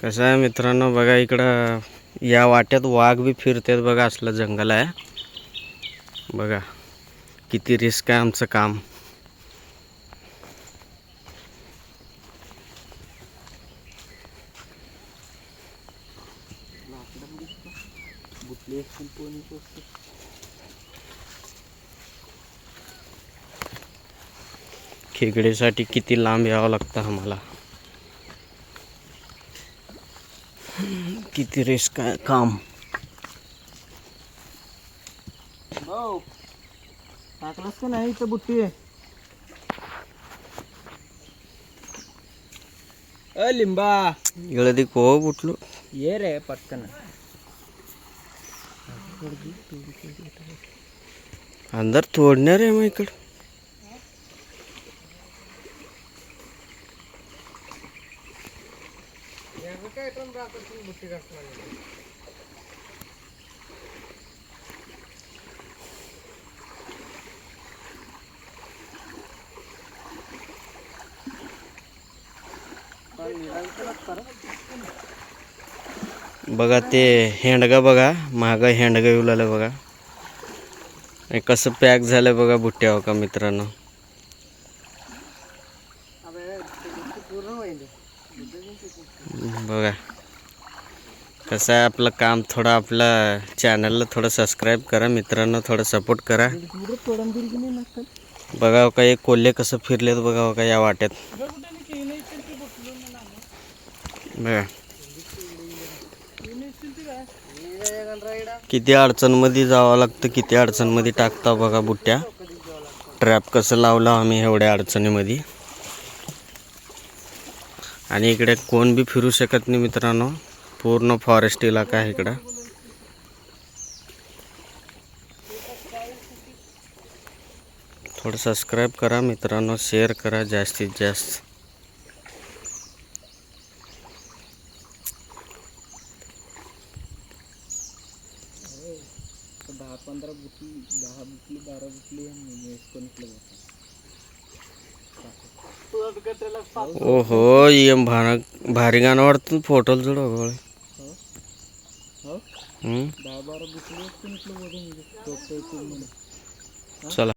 कसं आहे मित्रांनो, बघा इकडं या वाट्यात वाघ बी फिरतात बघा. असलं जंगल आहे बघा. किती रिस्क आहे आमचं काम. खेकडेसाठी किती लांब यावं लागतं आम्हाला. किती रिस्क आहे काम. टाकलंस का नाही इथं बुट्टी? लिंबा इकडे को बुटलो ये रे पटकन. अंदर तोडणार आहे मग इकडं. बघा ते हेंडगा बघा. माग हेंडगा येऊ लागलं बघा. आणि कसं पॅक झालं बघा बुट्ट्या का मित्रांनो. बघा कसं आहे आपलं काम. थोडं आपलं चॅनलला थोडं सबस्क्राईब करा मित्रांनो. थोडं सपोर्ट करा. बघा का एक कोल्हे कसं फिरलेत बघा का या वाट्यात. बघा किती अडचणमध्ये जावं लागतं. किती अडचणमध्ये टाकता बघा बुट्ट्या. ट्रॅप कसं लावलं आम्ही एवढ्या अडचणीमध्ये. आणि इकडे कोण बी फिरू शकत नाही मित्रांनो. पूर्ण फॉरेस्ट इलाका आहे इकडं. थोडं सबस्क्राईब करा मित्रांनो. शेअर करा जास्तीत जास्त. ओहो एम भारी गाणं वाटतं. फोटोला जोड चला.